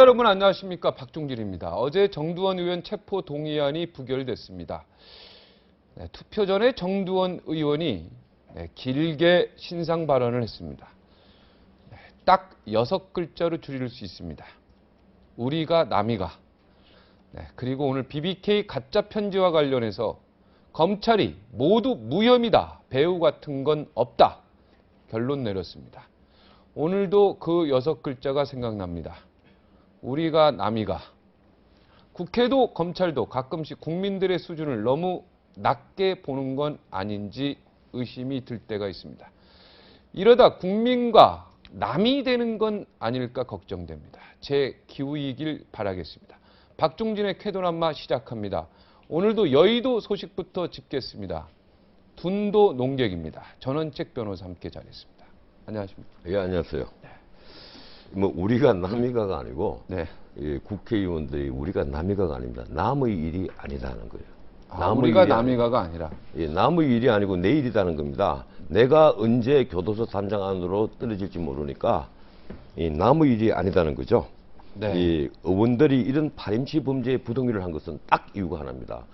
여러분 안녕하십니까, 박종진입니다. 어제 정두원 의원 체포 동의안이 부결됐습니다. 투표 전에 정두원 의원이 길게 신상 발언을 했습니다. 딱 6글자로 줄일 수 있습니다. 우리가 남이가. 그리고 오늘 BBK 가짜 편지와 관련해서 검찰이 모두 무혐의다, 배후 같은 건 없다, 결론 내렸습니다. 오늘도 그 6글자가 생각납니다. 우리가 남이가. 국회도 검찰도 가끔씩 국민들의 수준을 너무 낮게 보는 건 아닌지 의심이 들 때가 있습니다. 이러다 국민과 남이 되는 건 아닐까 걱정됩니다. 제 기우이길 바라겠습니다. 박종진의 쾌도남마 시작합니다. 오늘도 여의도 소식부터 짚겠습니다. 둔도 농객입니다. 전원책 변호사 함께 자리했습니다. 안녕하십니까? 예, 안녕하세요. 뭐 우리가 남이가가 아니고 이 국회의원들이 우리가 남이가가 아닙니다. 남의 일이 아니다는 거예요. 우리가 남이가가 아니라. 예, 남의 일이 아니고 내 일이라는 겁니다. 내가 언제 교도소 단장 안으로 떨어질지 모르니까 이 남의 일이 아니다는 거죠. 이 의원들이 이런 파렴치 범죄에 부동의를 한 것은 딱 이유가 하나입니다.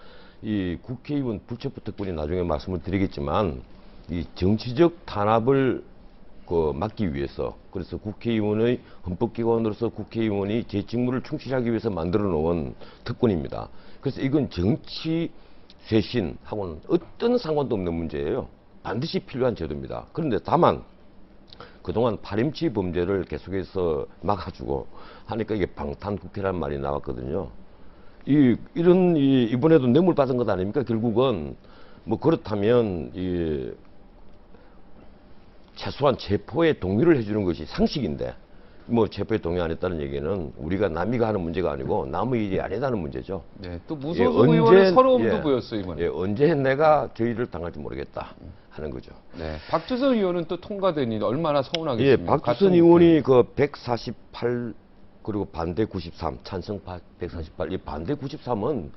이 국회의원 불체포 특권이 나중에 말씀을 드리겠지만 이 정치적 탄압을 막기 위해서, 그래서 국회의원의 헌법기관으로서 국회의원이 제 직무를 충실하기 위해서 만들어 놓은 특권입니다. 그래서 이건 정치 쇄신하고는 어떤 상관도 없는 문제예요. 반드시 필요한 제도입니다. 그런데 다만 그동안 파렴치 범죄를 계속해서 막아주고 하니까 이게 방탄국회라는 말이 나왔거든요. 이번에도 뇌물 받은 것 아닙니까? 결국은 뭐 그렇다면 최소한 체포에 동의를 해주는 것이 상식인데, 뭐 체포에 동의 안 했다는 얘기는 우리가 남이가 하는 문제가 아니고 남의 일이 아니다는 문제죠. 또 무소속 의원은 서러움도 보였어요, 이번에. 언제 내가 저희를 당할지 모르겠다 하는 거죠. 박주선 의원은 또 통과되니 얼마나 서운하겠습니까? 박주선 의원이 그 148 그리고 반대 93, 찬성 148, 이 반대 93은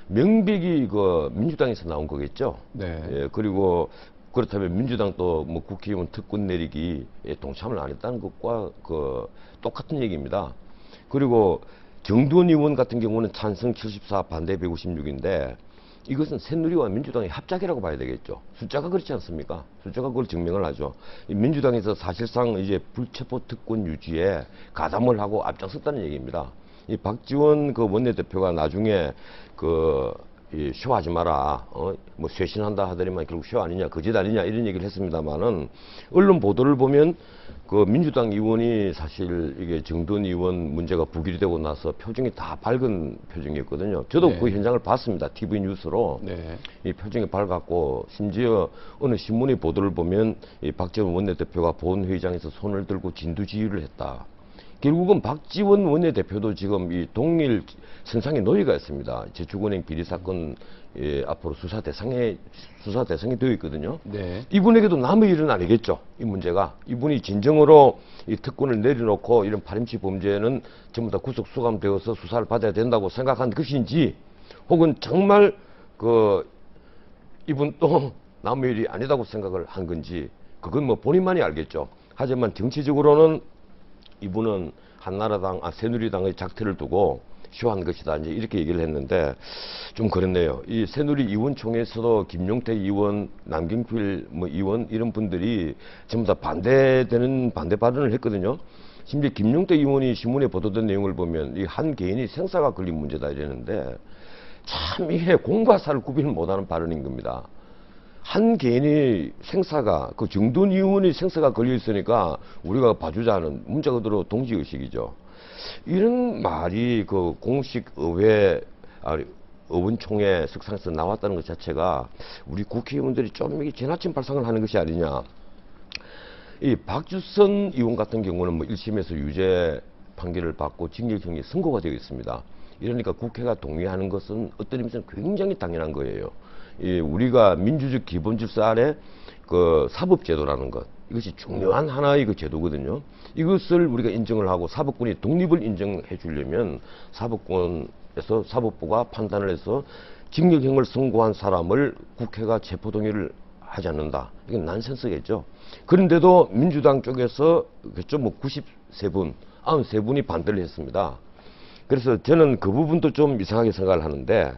명백히 그 민주당에서 나온 거겠죠. 그리고 그렇다면 민주당도 뭐 국회의원 특권 내리기에 동참을 안 했다는 것과 똑같은 얘기입니다. 그리고 정두원 의원 같은 경우는 찬성 74, 반대 156인데 이것은 새누리와 민주당의 합작이라고 봐야 되겠죠. 숫자가 그렇지 않습니까? 숫자가 그걸 증명을 하죠. 민주당에서 사실상 이제 불체포 특권 유지에 가담을 하고 앞장섰다는 얘기입니다. 이 박지원 원내대표가 나중에 쇼하지 마라, 뭐 쇄신한다 하더니만 결국 쇼 아니냐, 거짓 아니냐 이런 얘기를 했습니다만은 언론 보도를 보면 민주당 의원이 사실 이게 정두원 의원 문제가 부결이 되고 나서 표정이 다 밝은 표정이었거든요. 저도 그 현장을 봤습니다. TV 뉴스로. 이 표정이 밝았고 심지어 어느 신문의 보도를 보면 이 박지원 원내대표가 본회의장에서 손을 들고 진두지휘를 했다. 결국은 박지원 원내대표도 지금 이 동일 선상에 놓여가 있습니다. 저축은행 비리 사건 앞으로 수사 대상이 되어 있거든요. 이분에게도 남의 일은 아니겠죠. 이 문제가 이분이 진정으로 이 특권을 내려놓고 이런 파렴치 범죄는 전부 다 구속 수감되어서 수사를 받아야 된다고 생각한 것인지, 혹은 정말 이분 또 남의 일이 아니다고 생각을 한 건지, 그건 뭐 본인만이 알겠죠. 하지만 정치적으로는 이분은 새누리당의 작태를 두고 쇼한 것이다, 이제 이렇게 얘기를 했는데 좀 그렇네요. 이 새누리 의원총회에서도 김용태 의원, 남경필 의원 이런 분들이 전부 다 반대 발언을 했거든요. 심지어 김용태 의원이 신문에 보도된 내용을 보면 이 한 개인이 생사가 걸린 문제다 이랬는데, 참 이게 공과 사를 구분을 못하는 발언인 겁니다. 한 개인이 생사가, 정두원 의원이 생사가 걸려 있으니까 우리가 봐주자는 문자 그대로 동지의식이죠. 이런 말이 공식 의원총회 석상에서 나왔다는 것 자체가 우리 국회의원들이 좀 이게 지나친 발상을 하는 것이 아니냐. 이 박주선 의원 같은 경우는 1심에서 유죄 판결을 받고 징역형이 선고가 되어 있습니다. 이러니까 국회가 동의하는 것은 어떤 의미에서는 굉장히 당연한 거예요. 우리가 민주적 기본 질서 아래 사법제도라는 것, 이것이 중요한 하나의 제도거든요. 이것을 우리가 인정을 하고 사법권이 독립을 인정해 주려면 사법부가 판단을 해서 징역형을 선고한 사람을 국회가 체포 동의를 하지 않는다. 이건 난센스겠죠. 그런데도 민주당 쪽에서 93분, 93분이 반대를 했습니다. 그래서 저는 그 부분도 좀 이상하게 생각을 하는데,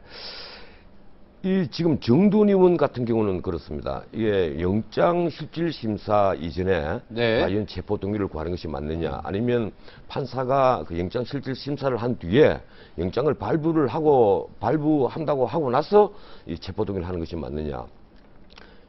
이 지금 정두원 의원 같은 경우는 그렇습니다. 이게 영장실질심사 이전에 네. 과연 체포동의를 구하는 것이 맞느냐, 아니면 판사가 그 영장실질심사를 한 뒤에 영장을 발부한다고 하고 나서 이 체포동의를 하는 것이 맞느냐.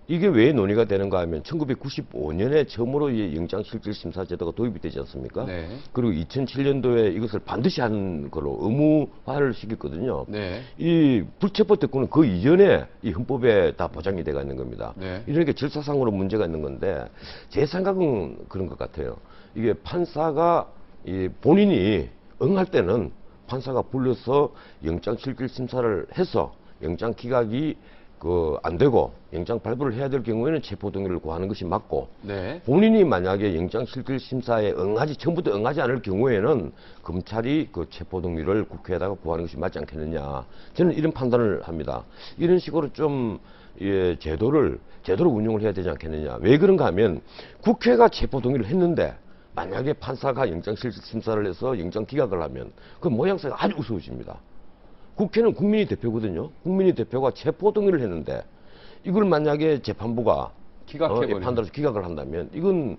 이게 왜 논의가 되는가 하면 1995년에 처음으로 이 영장실질심사제도가 도입이 되지 않습니까? 네. 그리고 2007년도에 이것을 반드시 한 걸로 의무화를 시켰거든요. 네. 이 불체포 특권은 그 이전에 이 헌법에 다 보장이 돼가 있는 겁니다. 네. 이러니까 질서상으로 문제가 있는 건데, 제 생각은 그런 것 같아요. 이게 판사가 본인이 응할 때는 판사가 불러서 영장실질심사를 해서 영장 기각이 안 되고 영장 발부를 해야 될 경우에는 체포동의를 구하는 것이 맞고, 네. 본인이 만약에 영장실질심사에 처음부터 응하지 않을 경우에는 검찰이 그 체포동의를 국회에다가 구하는 것이 맞지 않겠느냐. 저는 이런 판단을 합니다. 이런 식으로 좀 제도로 운용을 해야 되지 않겠느냐. 왜 그런가 하면 국회가 체포동의를 했는데 만약에 판사가 영장실질심사를 해서 영장 기각을 하면 그 모양새가 아주 우스워집니다. 국회는 국민의 대표거든요. 국민의 대표가 체포동의를 했는데 이걸 만약에 재판부가 판단해서 기각을 한다면 이건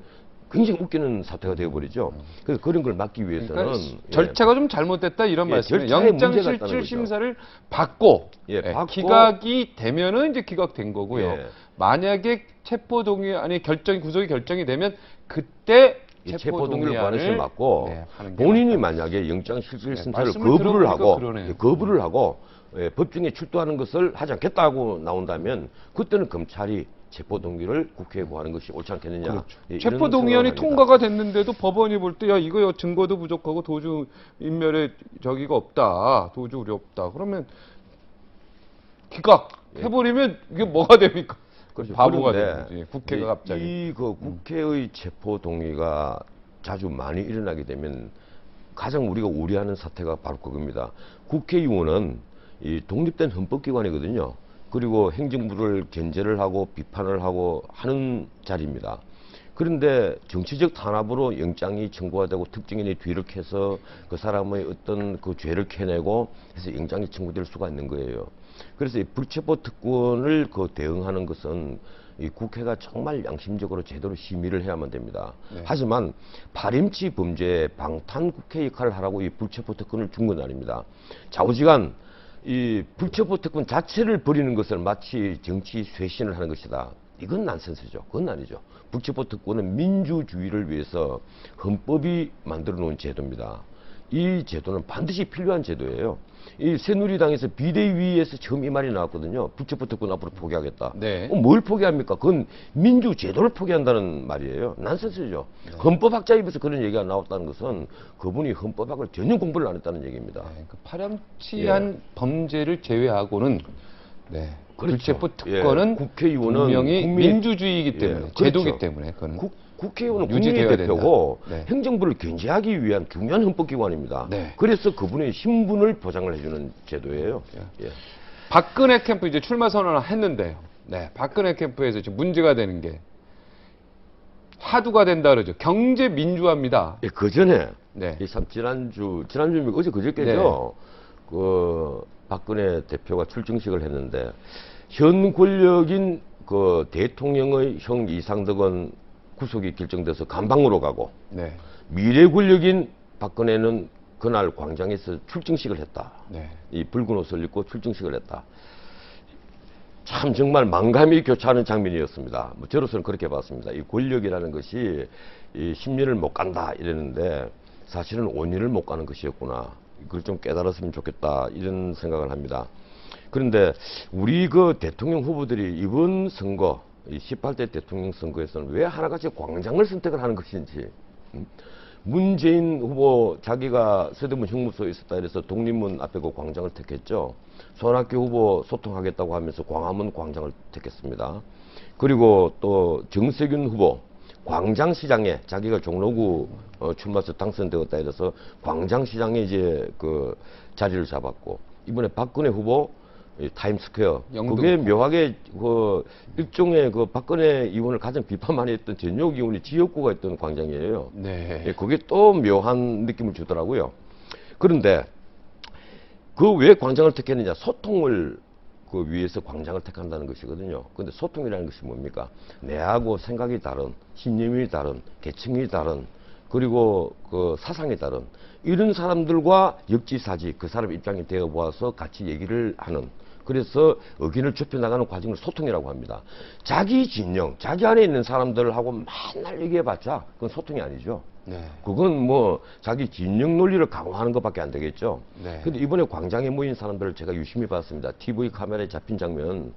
굉장히 웃기는 사태가 되어버리죠. 그래서 그런 걸 막기 위해서는 그러니까 절차가 좀 잘못됐다 이런 말씀이에요. 절차에 문제가 있다는 영장실질심사를 받고, 받고 기각이 되면은 이제 기각된 거고요. 예. 만약에 체포동의 아니 구속이 결정이 되면 그때 체포동의를 구하는 것이 맞고, 네, 본인이 만약에 영장실질심사를 거부를 하고 법정에 출두하는 것을 하지 않겠다고 나온다면 그때는 검찰이 체포동의를 국회에 구하는 것이 옳지 않겠느냐. 그렇죠. 이런 체포동의안이 생각을 합니다. 통과가 됐는데도 법원이 볼 때 야 이거 증거도 부족하고 도주 인멸의 저기가 없다, 도주 우려 없다. 그러면 기각 해버리면 이게 뭐가 됩니까? 그렇죠. 바보가 그런데 되는 거지. 국회가 갑자기. 국회의 체포 동의가 자주 많이 일어나게 되면 가장 우리가 우려하는 사태가 바로 그겁니다. 국회의원은 이 독립된 헌법기관이거든요. 그리고 행정부를 견제를 하고 비판을 하고 하는 자리입니다. 그런데 정치적 탄압으로 영장이 청구가 되고 특정인이 뒤를 캐서 그 사람의 어떤 그 죄를 캐내고 해서 영장이 청구될 수가 있는 거예요. 그래서 이 불체포 특권을 대응하는 것은 이 국회가 정말 양심적으로 제대로 심의를 해야만 됩니다. 네. 하지만 파렴치 범죄에 방탄 국회 역할을 하라고 이 불체포 특권을 준 건 아닙니다. 좌우지간 이 불체포 특권 자체를 버리는 것을 마치 정치 쇄신을 하는 것이다. 이건 난센스죠. 그건 아니죠. 불체포 특권은 민주주의를 위해서 헌법이 만들어 놓은 제도입니다. 이 제도는 반드시 필요한 제도예요. 이 새누리당에서 비대위에서 처음 이 말이 나왔거든요. 불체포 특권 앞으로 포기하겠다. 네. 뭘 포기합니까? 그건 민주 제도를 포기한다는 말이에요. 난센스죠. 네. 헌법학자 입에서 그런 얘기가 나왔다는 것은 그분이 헌법학을 전혀 공부를 안 했다는 얘기입니다. 네, 그 파렴치한 범죄를 제외하고는 그렇죠. 불체포 특권은 국회의원은 분명히 민주주의이기 때문에 그렇죠. 제도이기 때문에 그건 국회의원은 국민의 대표고 행정부를 견제하기 위한 중요한 헌법기관입니다. 네. 그래서 그분의 신분을 보장을 해주는 제도예요. 박근혜 캠프 이제 출마 선언을 했는데요. 네, 박근혜 캠프에서 지금 문제가 되는 게 화두가 된다 그러죠. 경제 민주화입니다. 그 전에 네. 참 지난주 어제 그저께죠. 그 박근혜 대표가 출정식을 했는데 현 권력인 그 대통령의 형 이상덕은 구속이 결정돼서 감방으로 가고 미래 권력인 박근혜는 그날 광장에서 출정식을 했다. 이 붉은 옷을 입고 출정식을 했다. 참 정말 망감이 교차하는 장면이었습니다. 저로서는 그렇게 봤습니다. 이 권력이라는 것이 이 10년을 못 간다 이랬는데 사실은 5년을 못 가는 것이었구나. 그걸 좀 깨달았으면 좋겠다 이런 생각을 합니다. 그런데 우리 그 대통령 후보들이 이번 선거 이 18대 대통령 선거에서는 왜 하나같이 광장을 선택을 하는 것인지. 문재인 후보 자기가 서대문 형무소에 있었다 그래서 독립문 앞에 그 광장을 택했죠. 손학규 후보 소통하겠다고 하면서 광화문 광장을 택했습니다. 그리고 또 정세균 후보 광장시장에 자기가 종로구 출마해서 당선되었다 이래서 광장시장에 이제 그 자리를 잡았고, 이번에 박근혜 후보 타임스퀘어 그게 묘하게 그 일종의 그 박근혜 의원을 가장 비판 많이 했던 전역 의원이 지역구가 있던 광장이에요. 그게 또 묘한 느낌을 주더라고요. 그런데 그 왜 광장을 택했느냐? 소통을 그 위해서 광장을 택한다는 것이거든요. 근데 소통이라는 것이 뭡니까? 내하고 생각이 다른, 신념이 다른, 계층이 다른, 그리고 그 사상이 다른 이런 사람들과 역지사지 그 사람 입장이 되어 보아서 같이 얘기를 하는, 그래서 의견을 좁혀나가는 과정을 소통이라고 합니다. 자기 진영, 자기 안에 있는 사람들하고 맨날 얘기해봤자 그건 소통이 아니죠. 네. 그건 뭐 자기 진영 논리를 강화하는 것밖에 안 되겠죠. 네. 근데 이번에 광장에 모인 사람들을 제가 유심히 봤습니다. TV 카메라에 잡힌 장면.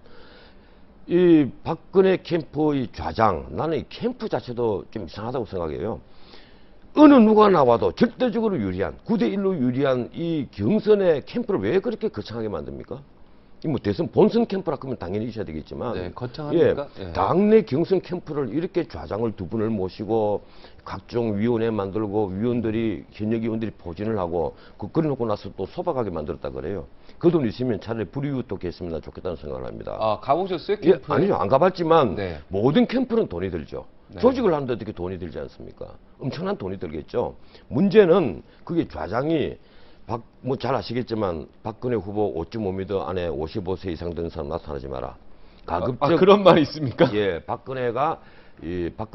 이 박근혜 캠프의 좌장, 나는 이 캠프 자체도 좀 이상하다고 생각해요. 어느 누가 나와도 절대적으로 유리한, 9대1로 유리한 이 경선의 캠프를 왜 그렇게 거창하게 만듭니까? 이 뭐 대선 본선 캠프라 그러면 당연히 있어야 되겠지만, 네, 거창합니까? 예, 예. 당내 경선 캠프를 이렇게 좌장을 두 분을 모시고 각종 위원회 만들고 위원들이 현역 위원들이 포진을 하고 그걸 놓고 나서 또 소박하게 만들었다 그래요. 그 돈 있으면 차라리 불이웃도 했으면 좋겠다는 생각을 합니다. 아, 가보셨어요? 예, 캠프? 아니죠. 안 가봤지만 네. 모든 캠프는 돈이 들죠. 네. 조직을 하는데 어떻게 돈이 들지 않습니까? 엄청난 돈이 들겠죠. 문제는 그게 좌장이 뭐 잘 아시겠지만 박근혜 후보 5.5m 안에 55세 이상 된 사람 나타나지 마라. 가급적 그런 말이 있습니까? 예, 박근혜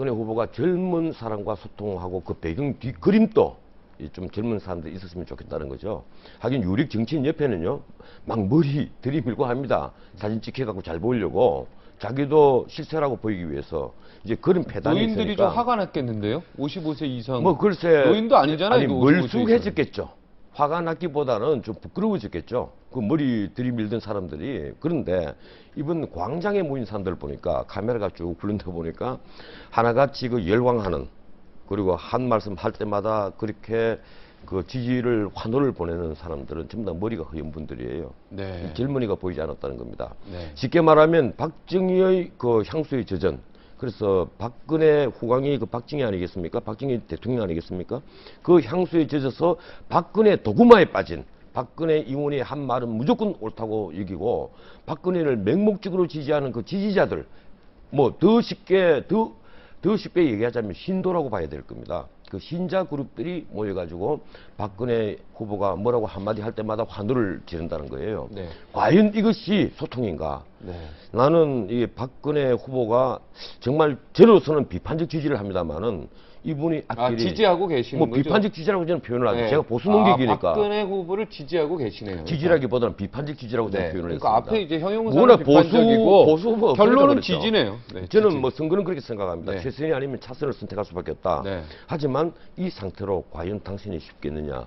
후보가 젊은 사람과 소통하고 그 배경 뒤 그림도 좀 젊은 사람들이 있었으면 좋겠다는 거죠. 하긴 유력 정치인 옆에는요, 막 머리 들이밀고 합니다. 사진 찍혀갖고 잘 보이려고. 자기도 실세라고 보이기 위해서 이제 그런 패단이 노인들이 있으니까. 좀 화가 났겠는데요? 55세 이상. 뭐 글쎄 노인도 아니잖아요. 아니 그 55세 멀쑥해졌겠죠. 화가 났기보다는 좀 부끄러워졌겠죠. 그 머리 들이밀던 사람들이. 그런데 이번 광장에 모인 사람들 보니까 카메라가 쭉 굴른다 보니까 하나같이 그 열광하는, 그리고 한 말씀 할 때마다 그렇게 그 지지를 환호를 보내는 사람들은 전부 다 머리가 허연 분들이에요. 네. 젊은이가 보이지 않았다는 겁니다. 네. 쉽게 말하면 박정희의 그 향수의 저전. 그래서 박근혜 후광이 그 박정희 아니겠습니까? 박정희 대통령 아니겠습니까? 그 향수에 젖어서 박근혜 도구마에 빠진 박근혜 의원이 한 말은 무조건 옳다고 여기고 박근혜를 맹목적으로 지지하는 그 지지자들, 뭐 더 쉽게 얘기하자면 신도라고 봐야 될 겁니다. 그 신자 그룹들이 모여가지고 박근혜 후보가 뭐라고 한마디 할 때마다 환호를 지른다는 거예요. 네. 과연 이것이 소통인가? 네. 나는 이 박근혜 후보가 정말 저로서는 비판적 지지를 합니다만은 이분이 앞길이 지지하고 계시는 뭐 거죠? 비판적 지지라고 저는 표현을 하죠. 네. 제가 보수 농객이니까 박근혜 후보를 지지하고 계시네요. 지지라기보다는 비판적 지지라고 저는 네. 표현을 그러니까 했습니다. 앞에 이제 형용사는 워낙 비판적이고 보수 후보가 결론은 그랬죠. 지지네요. 네, 저는 지지. 뭐 선거는 그렇게 생각합니다. 네. 최선이 아니면 차선을 선택할 수밖에 없다. 네. 하지만 이 상태로 과연 당신이 쉽겠느냐?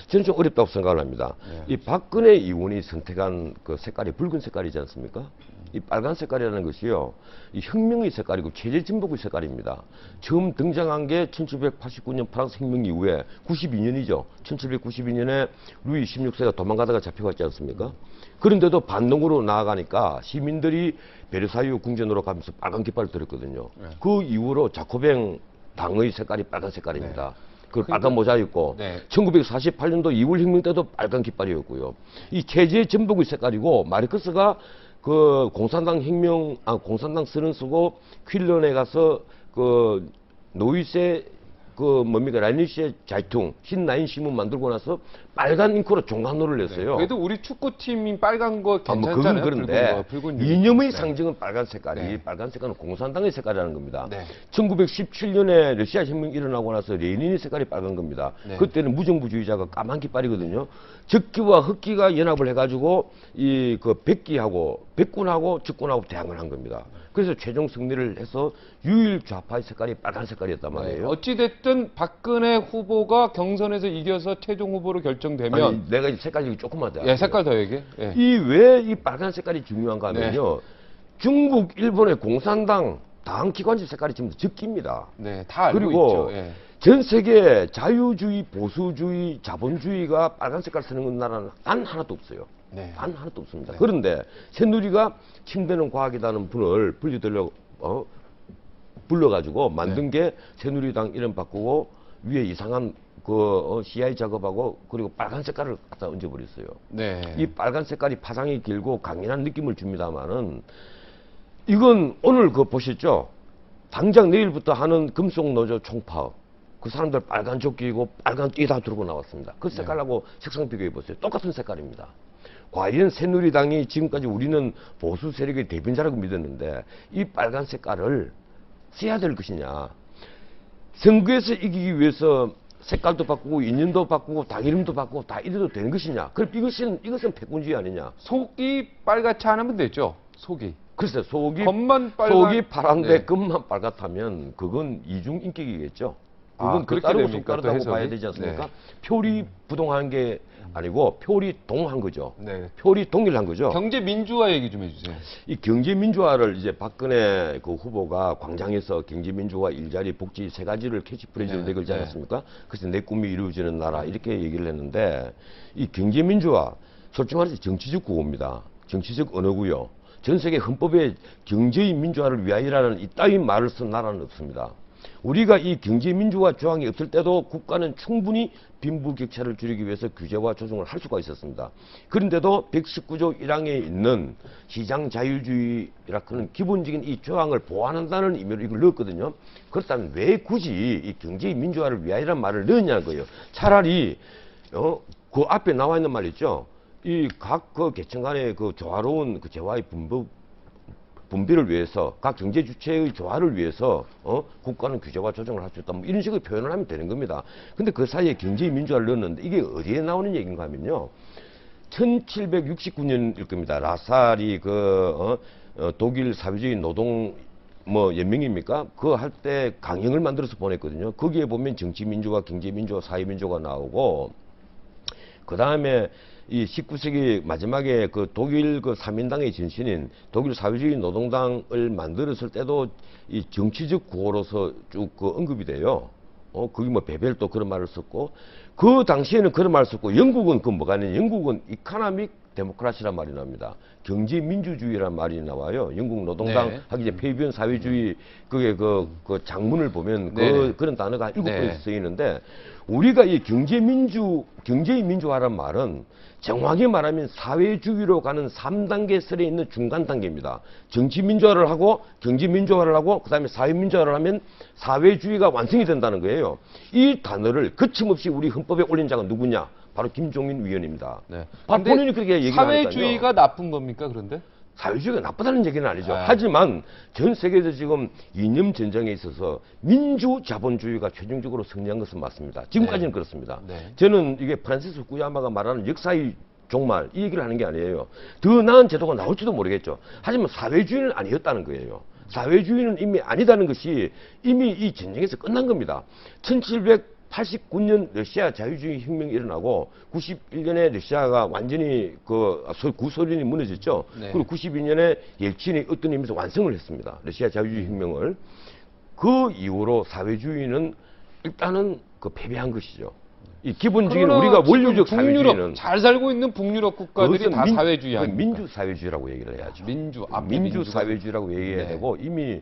저는 좀 어렵다고 생각을 합니다. 네. 이 박근혜 의원이 선택한 그 색깔이 붉은 색깔이지 않습니까? 이 빨간 색깔이라는 것이요, 이 혁명의 색깔이고 체제 진보의 색깔입니다. 처음 등장한 게 1789년 프랑스 혁명 이후에 92년이죠. 1792년에 루이 16세가 도망가다가 잡혀갔지 않습니까? 그런데도 반동으로 나아가니까 시민들이 베르사유 궁전으로 가면서 빨간 깃발을 들었거든요. 네. 그 이후로 자코뱅 당의 색깔이 빨간 색깔입니다. 그 빨간 모자 입고 네. 1948년도 2월 혁명 때도 빨간 깃발이었고요. 이 체제 전복의 색깔이고 마르크스가 그 공산당 선언 쓰고 퀼런에 가서 그 노이세 그 뭡니까 라니시의 자이퉁 신라인 신문 만들고 나서 빨간 잉크로 종간호를 냈어요. 그래도 우리 축구팀이 빨간 거 뭐 괜찮잖아요. 그건 그런데 붉은 이념의 네. 상징은 빨간 색깔이, 네. 빨간 색깔은 공산당의 색깔이라는 겁니다. 네. 1917년에 러시아 혁명이 일어나고 나서 레닌의 색깔이 빨간 겁니다. 네. 그때는 무정부주의자가 까만 깃발이거든요. 적기와 흑기가 연합을 해가지고 이 그 백군하고 적군하고 대항을 한 겁니다. 그래서 최종 승리를 해서 유일 좌파의 색깔이 빨간 색깔이었단 말이에요. 네. 어찌됐든 박근혜 후보가 경선에서 이겨서 최종 후보로 결정되면 아니, 내가 색깔 얘기 조금만 더. 예, 색깔 더 얘기해. 예. 왜 이 빨간 색깔이 중요한가 하면요. 중국, 일본의 공산당 당 기관지 색깔이 지금 적기입니다. 네, 다 알고 그리고 있죠. 예. 전 세계 자유주의, 보수주의, 자본주의가 빨간 색깔 쓰는 나라는 단 하나도 없어요. 네. 단 하나도 없습니다. 네. 그런데 새누리가 침대는 과학이라는 분을 불러가지고 만든 게 새누리당 이름 바꾸고 위에 이상한 CI 작업하고 그리고 빨간 색깔을 갖다 얹어버렸어요. 네. 이 빨간 색깔이 파장이 길고 강인한 느낌을 줍니다만은 이건 오늘 보셨죠? 당장 내일부터 하는 금속노조 총파업. 그 사람들 빨간 조끼 입고 빨간 띠 다 들고 나왔습니다. 그 색깔하고 색상 비교해 보세요. 똑같은 색깔입니다. 과연 새누리당이 지금까지 우리는 보수 세력의 대변자라고 믿었는데 이 빨간 색깔을 써야 될 것이냐. 선거에서 이기기 위해서 색깔도 바꾸고 인연도 바꾸고 당 이름도 바꾸고 다 이래도 되는 것이냐. 그럼 이것은 패권주의 아니냐. 속이 빨갛지 않으면 되죠. 속이. 글쎄 속이 파란데 네. 겉만 빨갛다면 그건 이중 인격이겠죠. 그건 그렇게 다르고 됩니까? 또 속다르다고 해석이? 봐야 되지 않습니까? 네. 표리 부동한 게 아니고 표리 동한 거죠. 네. 표리 동일한 거죠. 경제 민주화 얘기 좀 해주세요. 이 경제 민주화를 이제 박근혜 그 후보가 광장에서 경제 민주화, 일자리, 복지 세 가지를 캐치프레이즈로 네. 내걸지 네. 않았습니까? 그래서 내 꿈이 이루어지는 나라 이렇게 얘기를 했는데 이 경제 민주화 솔직히 말해서 정치적 구호입니다. 정치적 언어고요. 전 세계 헌법에 경제의 민주화를 위하여라는 이따위 말을 쓴 나라는 없습니다. 우리가 이 경제 민주화 조항이 없을 때도 국가는 충분히 빈부격차를 줄이기 위해서 규제와 조정을 할 수가 있었습니다. 그런데도 119조 1항에 있는 시장 자유주의라는 기본적인 이 조항을 보완한다는 의미로 이걸 넣었거든요. 그렇다면 왜 굳이 이 경제 민주화를 위하여라는 말을 넣었냐는 거예요. 차라리 그 앞에 나와 있는 말 있죠. 이 각 그 계층 간의 그 조화로운 그 재화의 분배를 위해서 각 경제 주체의 조화를 위해서 국가는 규제와 조정을 할 수 있다. 뭐 이런 식으로 표현을 하면 되는 겁니다. 근데 그 사이에 경제 민주화를 넣었는데 이게 어디에 나오는 얘기인가 하면요. 1769년일 겁니다. 라살이 독일 사회주의 노동 연맹입니까? 그거 할 때 강령을 만들어서 보냈거든요. 거기에 보면 정치 민주화, 경제 민주화, 사회 민주화가 나오고 그 다음에 이 19세기 마지막에 그 독일 그 3인당의 전신인 독일 사회주의 노동당을 만들었을 때도 이 정치적 구호로서 쭉 그 언급이 돼요. 거기 뭐 베벨도 그런 말을 썼고 그 당시에는 그런 말을 썼고 영국은 그 뭐가 아니냐. 영국은 이카노믹 데모크라시란 말이 나옵니다. 경제 민주주의란 말이 나와요. 영국 노동당 네. 하기 이제 폐변 사회주의 그게 그 장문을 보면 네. 그런 단어가 7번에서 네. 쓰이는데 우리가 이 경제의 민주화란 말은 정확히 말하면 사회주의로 가는 3단계 설에 있는 중간 단계입니다. 정치 민주화를 하고 경제 민주화를 하고 그다음에 사회 민주화를 하면 사회주의가 완성이 된다는 거예요. 이 단어를 거침없이 우리 헌법에 올린 자가 누구냐? 바로 김종민 위원입니다. 네. 본인이 그렇게 얘기하니까요. 사회주의가 나쁜 겁니까 그런데? 사회주의가 나쁘다는 얘기는 아니죠. 아. 하지만 전 세계에서 지금 이념 전쟁에 있어서 민주 자본주의가 최종적으로 승리한 것은 맞습니다. 지금까지는 네. 그렇습니다. 네. 저는 이게 프란시스 후쿠야마가 말하는 역사의 종말 이 얘기를 하는 게 아니에요. 더 나은 제도가 나올지도 모르겠죠. 하지만 사회주의는 아니었다는 거예요. 사회주의는 이미 아니다는 것이 이미 이 전쟁에서 끝난 겁니다. 1789년 러시아 자유주의 혁명이 일어나고 91년에 러시아가 완전히 구소련이 무너졌죠. 네. 그리고 92년에 옐친이 어떤 의미에서 완성을 했습니다. 러시아 자유주의 혁명을. 그 이후로 사회주의는 일단은 패배한 것이죠. 이 기본적인 우리가 원류적 사회주의는 잘 살고 있는 북유럽 국가들이 다 사회주의 아닙니까? 민주사회주의라고 얘기를 해야죠. 민주사회주의라고 민주사회주의라고 얘기해야 네. 되고 이미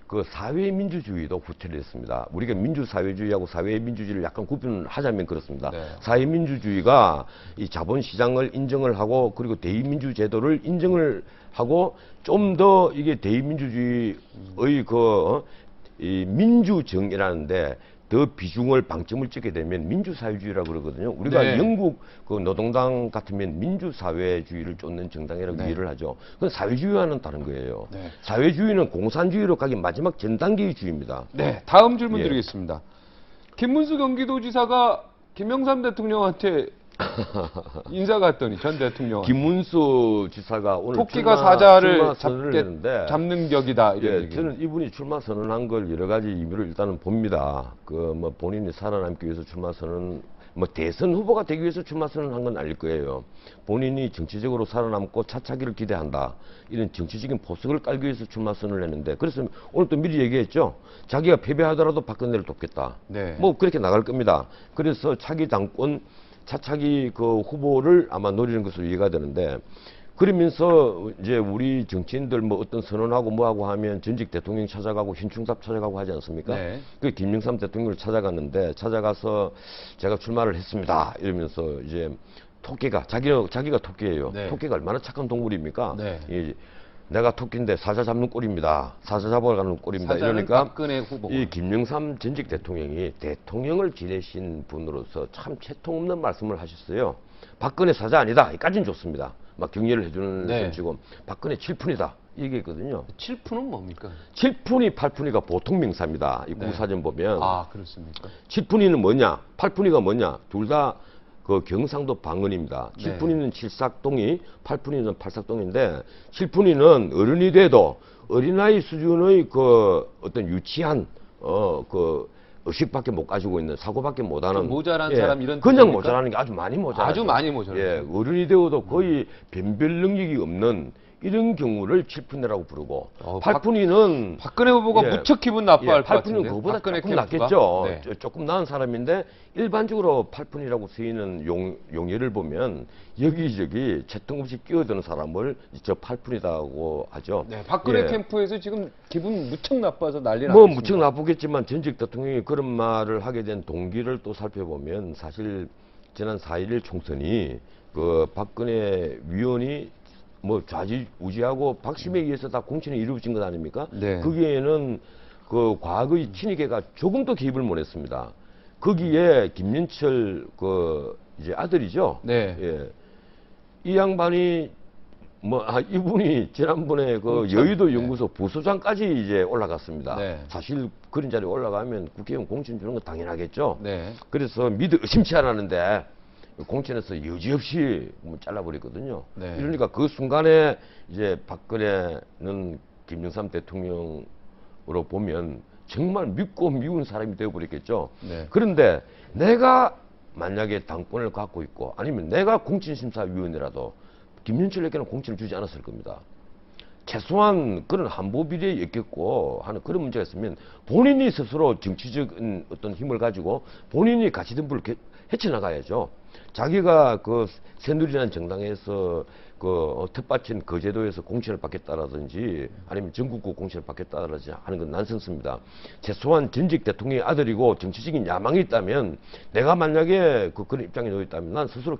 그 사회민주주의도 후퇴를 했습니다. 우리가 민주사회주의하고 사회민주주의를 약간 구분을 하자면 그렇습니다. 네. 사회민주주의가 이 자본시장을 인정을 하고 그리고 대의민주제도를 인정을 하고 좀 더 이게 대의민주주의의 이 민주정이라는데 더 비중을 방점을 찍게 되면 민주사회주의라고 그러거든요. 우리가 네. 영국 그 노동당 같으면 민주사회주의를 쫓는 정당이라고 네. 이해를 하죠. 그건 사회주의와는 다른 거예요. 네. 사회주의는 공산주의로 가기 마지막 전 단계의 주의입니다. 네, 다음 질문 예. 드리겠습니다. 김문수 경기도지사가 김영삼 대통령한테 인사 갔더니 전 대통령한테 김문수 지사가 오늘 토끼가 사자를 출마 선언을 했는데 잡는 격이다 이런 예, 얘기. 저는 이분이 출마 선언한 걸 여러 가지 의미로 일단은 봅니다. 본인이 살아남기 위해서 출마 선언, 대선 후보가 되기 위해서 출마 선언한 건 아닐 거예요. 본인이 정치적으로 살아남고 차차기를 기대한다. 이런 정치적인 포석을 깔기 위해서 출마 선언을 했는데, 그래서 오늘 또 미리 얘기했죠. 자기가 패배하더라도 박근혜를 돕겠다. 네. 그렇게 나갈 겁니다. 그래서 차기 당권, 차차기 후보를 아마 노리는 것으로 이해가 되는데, 그러면서 이제 우리 정치인들 어떤 선언하고 뭐하고 하면 전직 대통령 찾아가고 현충삽 찾아가고 하지 않습니까? 네. 그 김영삼 대통령을 찾아갔는데 찾아가서 제가 출마를 했습니다. 이러면서 이제 토끼가 자기가 토끼예요. 네. 토끼가 얼마나 착한 동물입니까? 네. 이 내가 토끼인데 사자 잡는 꼴입니다. 사자 잡아가는 꼴입니다. 사자는 이러니까 박근혜 후보가. 이 김영삼 전직 대통령이 대통령을 지내신 분으로서 참 채통 없는 말씀을 하셨어요. 박근혜 사자 아니다. 이까지는 좋습니다. 막 격려를 해주는 네. 셈치고 박근혜 7푼이다. 이 얘기했거든요. 7푼은 뭡니까? 7푼이 8푼이가 보통 명사입니다. 이 네. 구사전 보면. 아, 그렇습니까? 7푼이는 뭐냐? 8푼이가 뭐냐? 둘 다 그 경상도 방언입니다. 네. 7푼이는 칠삭동이, 8푼이는 팔삭동인데 7푼이는 어른이 돼도 어린아이 수준의 그 어떤 유치한 그 의식밖에 못 가지고 있는 사고밖에 못하는 좀 모자란 사람 이런 그냥 뜻입니까? 모자라는 게 아주 많이 모자라죠. 아주 많이 모자라죠. 예, 어른이 되어도 거의 변별 능력이 없는 이런 경우를 7푼이라고 부르고 8푼이는 박근혜 후보가 예, 무척 기분 나빠할 것 8푼은 같은데. 그거보다 박근혜 조금 캠프가? 낫겠죠. 네. 조금 나은 사람인데 일반적으로 8푼이라고 쓰이는 용어를 보면 여기저기 채통 없이 끼어드는 사람을 저 8푼이라고 하죠. 네, 박근혜 예. 캠프에서 지금 기분 무척 나빠서 난리 뭐 났습니다. 무척 나쁘겠지만 전직 대통령이 그런 말을 하게 된 동기를 또 살펴보면 사실 지난 4.11 총선이 그 박근혜 위원이 뭐 좌지우지하고 박심에 의해서 다 공천이 이루어진 것 아닙니까? 네. 거기에는 그 과거의 친이계가 조금도 개입을 못했습니다. 거기에 김연철 그 이제 아들이죠. 네. 예. 이 양반이 뭐 이분이 지난번에 그 공천, 여의도 네. 연구소 부소장까지 이제 올라갔습니다. 네. 사실 그런 자리에 올라가면 국회의원 공천 주는 건 당연하겠죠. 네. 그래서 믿어 의심치 않았는데 공천에서 여지없이 뭐 잘라버렸거든요. 네. 이러니까 그 순간에 이제 박근혜는 김영삼 대통령으로 보면 정말 믿고 미운 사람이 되어버렸겠죠. 네. 그런데 내가 만약에 당권을 갖고 있고 아니면 내가 공천심사위원이라도 김현철에게는 공천을 주지 않았을 겁니다. 최소한 그런 한보비리에 엮였고 하는 그런 문제가 있으면 본인이 스스로 정치적인 어떤 힘을 가지고 본인이 가시덤불을 헤쳐나가야죠. 자기가 그 새누리라는 정당에서 그 텃밭인 거제도에서 공천을 받겠다라든지 아니면 전국구 공천을 받겠다라든지 하는 건 난센스입니다. 최소한 전직 대통령의 아들이고 정치적인 야망이 있다면 내가 만약에 그런 입장에 놓여 있다면 난 스스로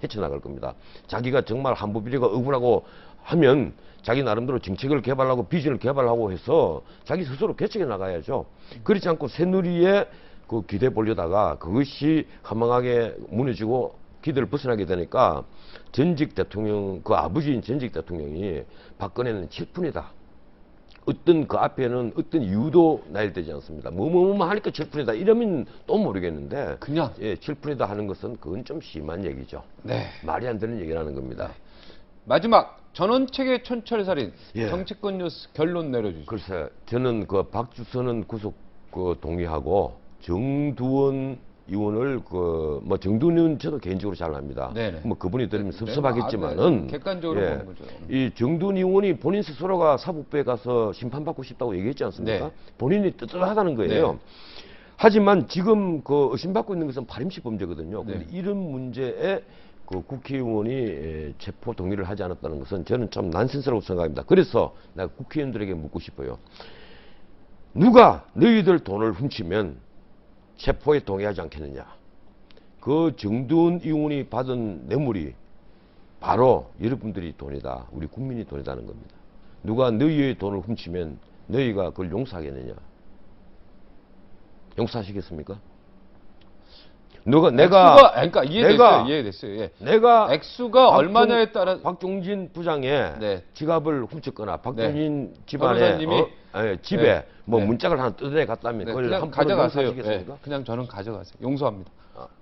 헤쳐나갈 겁니다. 자기가 정말 한부비리가 억울하고 하면 자기 나름대로 정책을 개발하고 비전을 개발하고 해서 자기 스스로 개척해 나가야죠. 그렇지 않고 새누리에 그 기대 보려다가 그것이 허망하게 무너지고 기대를 벗어나게 되니까 전직 대통령, 그 아버지인 전직 대통령이 박근혜는 7푼이다. 어떤 그 앞에는 어떤 이유도 나열되지 않습니다. 뭐뭐뭐 하니까 7푼이다. 이러면 또 모르겠는데 그냥. 예, 7푼이다 하는 것은 그건 좀 심한 얘기죠. 네. 말이 안 되는 얘기라는 겁니다. 마지막 전원체계 촌철살인 예. 정치권 뉴스 결론 내려주시죠. 글쎄, 저는 그 박주선은 구속 그 동의하고 정두원 의원을 그 뭐 정두원 의원 저도 개인적으로 잘 압니다. 네네. 뭐 그분이 들으면 네, 섭섭하겠지만은 객관적으로 보는 거죠. 이 정두원 의원이 본인 스스로가 사법부에 가서 심판받고 싶다고 얘기했지 않습니까? 네. 본인이 뜨뜻하다는 거예요. 네. 하지만 지금 그 의심받고 있는 것은 발임식 범죄거든요. 네. 그런데 이런 문제에 그 국회의원이 체포 동의를 하지 않았다는 것은 저는 참 난센스라고 생각합니다. 그래서 내가 국회의원들에게 묻고 싶어요. 누가 너희들 돈을 훔치면 체포에 동의하지 않겠느냐. 그 정두원 의원이 받은 뇌물이 바로 여러분들이 돈이다. 우리 국민이 돈이다는 겁니다. 누가 너희의 돈을 훔치면 너희가 그걸 용서하겠느냐. 용서하시겠습니까? 액수가, 그러니까 이해됐어요. 예. 내가 액수가 얼마냐에 따라 박종진 부장의 네. 지갑을 훔쳤거나 박종진 집안에 변호사님이 집에 네. 뭐 네. 문짝을 하나 뜯어내 갔다면 네, 그걸 그냥 한 푼을 가져가세요. 용서하시겠습니까? 네, 그냥 저는 가져가세요. 용서합니다.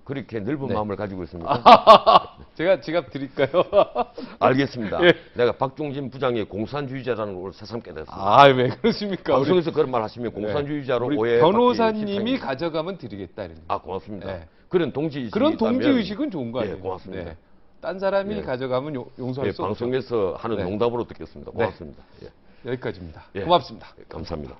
그렇게 넓은 네. 마음을 가지고 있습니까? 제가 지갑 드릴까요? 알겠습니다. 예. 내가 박종진 부장이 공산주의자라는 걸 새삼 깨달았습니다. 아, 왜 그러십니까? 방송에서 그런 말 하시면 공산주의자로 우리 오해 변호사님이 가져가면 드리겠다 이런 거. 아 고맙습니다. 네. 그런 동지 그런 동지 의식은 좋은 거 예, 아니에요? 고맙습니다. 네. 딴 사람이 예. 가져가면 용서할 예, 수 없죠. 방송에서 하는 네. 농담으로 듣겠습니다. 네. 고맙습니다. 예. 여기까지입니다. 예. 고맙습니다. 예, 감사합니다.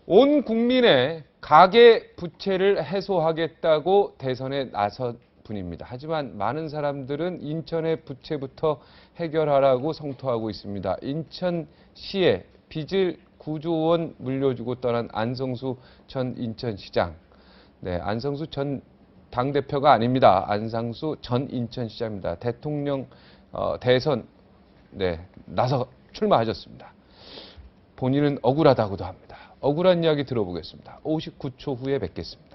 온 국민의 가계 부채를 해소하겠다고 대선에 나선 분입니다. 하지만 많은 사람들은 인천의 부채부터 해결하라고 성토하고 있습니다. 인천시에 빚을 9조 원 물려주고 떠난 안성수 전 인천시장. 네, 안성수 전 당대표가 아닙니다. 안상수 전 인천시장입니다. 대통령 대선 네, 나서 출마하셨습니다. 본인은 억울하다고도 합니다. 억울한 이야기 들어보겠습니다. 59초 후에 뵙겠습니다.